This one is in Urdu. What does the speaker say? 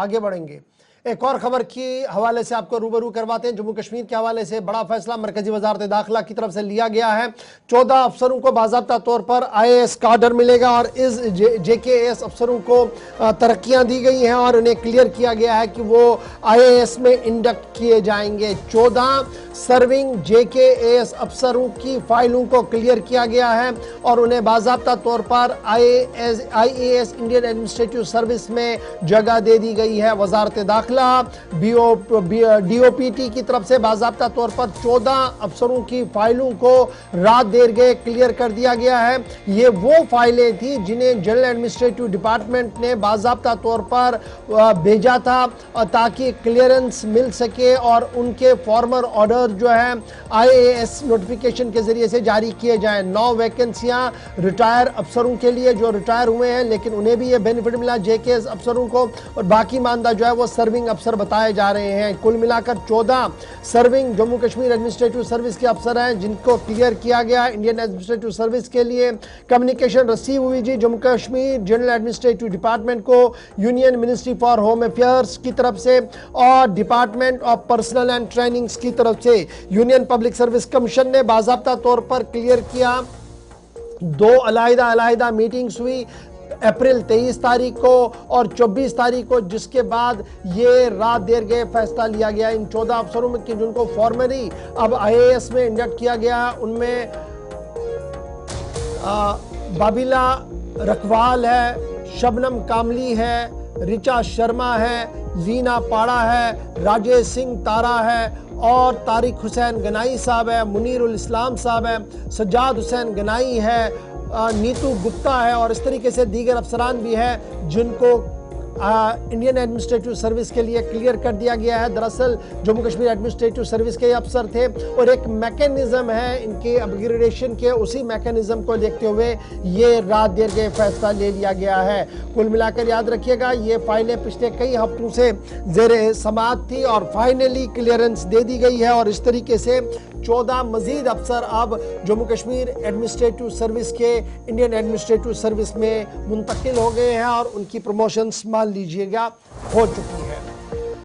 آگے بڑھیں گے۔ ایک اور خبر کی حوالے سے آپ کو روبرو کرواتے ہیں۔ جموں کشمیر کے حوالے سے بڑا فیصلہ مرکزی وزارت داخلہ کی طرف سے لیا گیا ہے۔ 14 افسروں کو باضابطہ طور پر IAS کا آرڈر ملے گا اور اس JKAS افسروں کو ترقیاں دی گئی ہیں اور انہیں کلیئر کیا گیا ہے کہ وہ IAS میں انڈکٹ کیے جائیں گے۔ 14 سرونگ JKAS افسروں کی فائلوں کو کلیئر کیا گیا ہے اور انہیں باضابطہ طور پر IAS انڈین ایڈمنسٹریٹو سروس میں جگہ دے دی گئی ہے۔ وزارت داخلہ DOPT کی طرف سے باضابطہ طور پر 14 افسروں کی فائلوں کو رات دیر گئے کلیئر کر دیا گیا ہے۔ یہ وہ فائلیں تھیں جنہیں جنرل ایڈمنسٹریٹو ڈپارٹمنٹ نے باضابطہ طور پر بھیجا تھا تاکہ کلیئرنس مل سکے اور ان کے فارمر آرڈر جو ہے IAS نوٹیفیکیشن کے ذریعے سے جاری کیے جائیں۔ 9 ویکنسیاں ریٹائر افسروں کے لیے جو ریٹائر ہوئے ہیں لیکن انہیں بھی یہ بینیفٹ ملا JKAS افسروں کو، اور باقی ماندہ جو ہے وہ سرونگ افسر بتائے جا رہے ہیں۔ کل ملا کر 14 serving Jammu Kashmir administrative service کے افسر ہیں جن کو کلیئر کیا گیا انڈین ایڈمنسٹریٹو سروس کے لیے۔ کمیونیکیشن رسیو ہوئی جی Jammu Kashmir general administrative department کو union ministry for home affairs کی طرف سے اور department of personnel and trainings کی طرف سے۔ یونین پبلک سروس کمیشن نے باضابطہ طور پر کلیئر کیا۔ 2 علیحدہ میٹنگز ہوئی، اپریل 23 تاریخ کو اور 24 تاریخ کو، جس کے بعد یہ رات دیر گئے فیصلہ لیا گیا ان 14 افسروں میں کہ جن کو فارملی اب IAS میں انڈکٹ کیا گیا۔ ان میں بابیلا رکھوال ہے، شبنم کاملی ہے، رچا شرما ہے، زینا پاڑا ہے، راجیش سنگھ تارا ہے اور طارق حسین گنائی صاحب ہے، منیر الاسلام صاحب ہے، سجاد حسین گنائی ہے، نیتو گپتا ہے اور اس طریقے سے دیگر افسران بھی ہیں جن کو انڈین ایڈمنسٹریٹو سروس کے لیے کلیئر کر دیا گیا ہے۔ دراصل جموں کشمیر ایڈمنسٹریٹو سروس کے افسر تھے اور ایک میکینزم ہے ان کے اپگریڈیشن کے، اسی میکینزم کو دیکھتے ہوئے یہ رات دیر کے فیصلہ لے لیا گیا ہے۔ کل ملا کر یاد رکھیے گا یہ فائلیں پچھلے کئی ہفتوں سے زیر سماعت تھی اور فائنلی کلیئرنس دے دی گئی ہے اور اس طریقے سے 14 مزید افسر اب جموں کشمیر ایڈمنسٹریٹو سروس کے انڈین ایڈمنسٹریٹو سروس میں منتقل ہو گئے ہیں اور ان کی پروموشنز مان لیجئے گا ہو چکی ہے۔